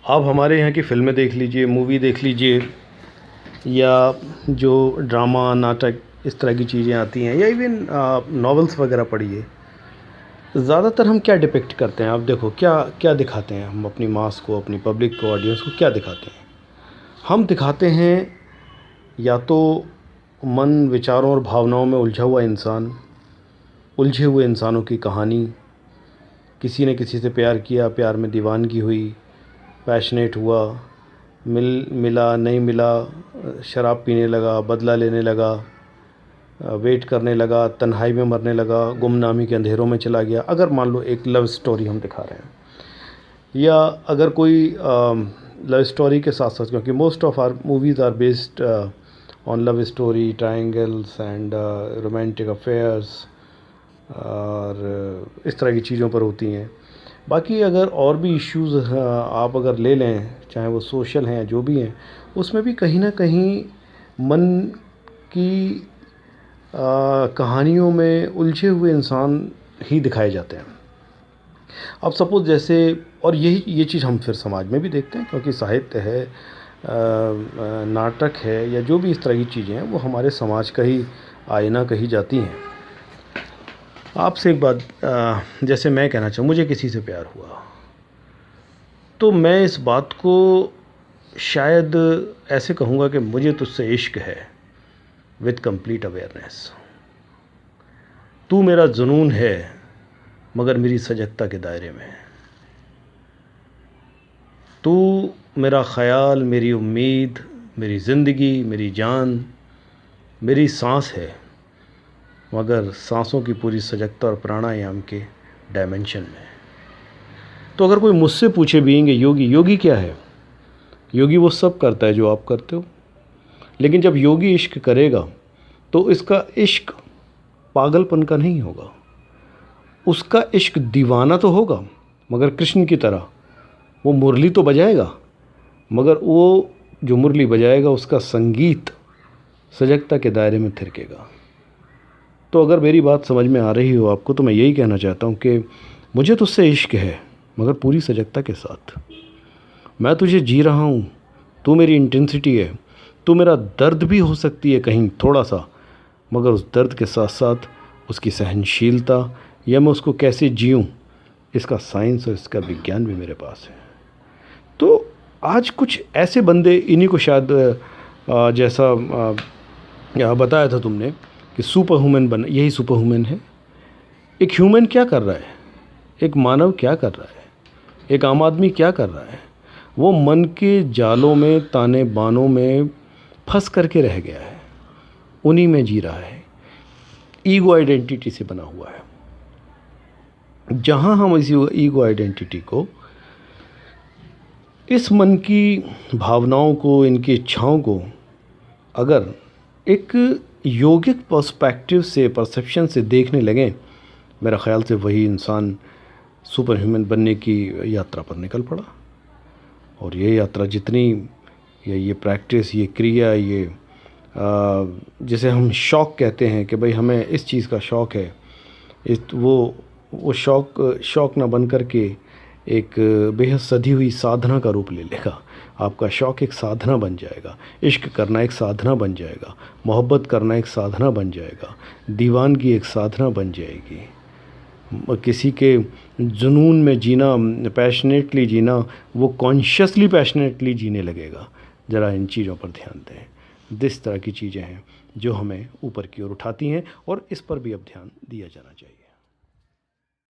आप हमारे यहाँ की फ़िल्में देख लीजिए, मूवी देख लीजिए, या जो ड्रामा, नाटक इस तरह की चीज़ें आती हैं, या इवन नॉवेल्स वगैरह पढ़िए। ज़्यादातर हम क्या डिपिक्ट करते हैं, आप देखो क्या क्या दिखाते हैं हम अपनी मास को, अपनी पब्लिक को, ऑडियंस को क्या दिखाते हैं? हम दिखाते हैं या तो मन, विचारों और भावनाओं में उलझा हुआ इंसान, उलझे हुए इंसानों की कहानी, किसी ने किसी से प्यार किया, प्यार में दीवानगी हुई, पैशनेट हुआ, मिला नहीं मिला, शराब पीने लगा, बदला लेने लगा, वेट करने लगा, तन्हाई में मरने लगा, गुमनामी के अंधेरों में चला गया। अगर मान लो एक लव स्टोरी हम दिखा रहे हैं, या अगर कोई लव स्टोरी के साथ साथ, क्योंकि most of our movies are based on love story, triangles and romantic affairs और इस तरह की चीज़ों पर होती हैं। बाकी अगर और भी इश्यूज़ आप अगर ले लें, चाहे वो सोशल हैं, जो भी हैं, उसमें भी कहीं ना कहीं मन की कहानियों में उलझे हुए इंसान ही दिखाए जाते हैं। अब सपोज़ जैसे, और ये चीज़ हम फिर समाज में भी देखते हैं, क्योंकि साहित्य है, नाटक है, या जो भी इस तरह की चीज़ें हैं, वो हमारे समाज का ही आईना कही जाती हैं। आपसे एक बात, जैसे मैं कहना चाहूँ, मुझे किसी से प्यार हुआ, तो मैं इस बात को शायद ऐसे कहूँगा कि मुझे तुझसे इश्क है, विद कंप्लीट अवेयरनेस। तू मेरा जुनून है, मगर मेरी सजगता के दायरे में। तू मेरा ख़याल, मेरी उम्मीद, मेरी ज़िंदगी, मेरी जान, मेरी सांस है, मगर सांसों की पूरी सजगता और प्राणायाम के डायमेंशन में। तो अगर कोई मुझसे पूछे बीइंग योगी, योगी क्या है? योगी वो सब करता है जो आप करते हो, लेकिन जब योगी इश्क करेगा तो इसका इश्क पागलपन का नहीं होगा, उसका इश्क दीवाना तो होगा, मगर कृष्ण की तरह वो मुरली तो बजाएगा, मगर वो जो मुरली बजाएगा उसका संगीत सजगता के दायरे में थिरकेगा। तो अगर मेरी बात समझ में आ रही हो आपको, तो मैं यही कहना चाहता हूँ कि मुझे तुझसे इश्क है, मगर पूरी सजगता के साथ। मैं तुझे जी रहा हूँ, तू मेरी इंटेंसिटी है, तू मेरा दर्द भी हो सकती है कहीं थोड़ा सा, मगर उस दर्द के साथ साथ उसकी सहनशीलता, या मैं उसको कैसे जीऊँ, इसका साइंस और इसका विज्ञान भी मेरे पास है। तो आज कुछ ऐसे बंदे, इन्हीं को शायद जैसा बताया था तुमने कि सुपर ह्यूमन बन, यही सुपर ह्यूमन है। एक ह्यूमन क्या कर रहा है, एक मानव क्या कर रहा है, एक आम आदमी क्या कर रहा है? वो मन के जालों में, ताने बानों में फंस करके रह गया है, उन्हीं में जी रहा है, ईगो आइडेंटिटी से बना हुआ है। जहाँ हम इसी ईगो आइडेंटिटी को, इस मन की भावनाओं को, इनकी इच्छाओं को अगर एक योगिक पर्सपेक्टिव से, परसेप्शन से देखने लगें, मेरा ख़्याल से वही इंसान सुपर ह्यूमन बनने की यात्रा पर निकल पड़ा। और ये यात्रा जितनी, ये प्रैक्टिस, ये क्रिया, ये जिसे हम शौक़ कहते हैं कि भाई हमें इस चीज़ का शौक़ है, वो शौक़ ना बन कर के एक बेहद सधी हुई साधना का रूप ले लेगा। आपका शौक़ एक साधना बन जाएगा, इश्क करना एक साधना बन जाएगा, मोहब्बत करना एक साधना बन जाएगा, दीवानगी एक साधना बन जाएगी, किसी के जुनून में जीना, पैशनेटली जीना, वो कॉन्शियसली पैशनेटली जीने लगेगा। ज़रा इन चीज़ों पर ध्यान दें। इस तरह की चीज़ें हैं जो हमें ऊपर की ओर उठाती हैं, और इस पर भी अब ध्यान दिया जाना चाहिए।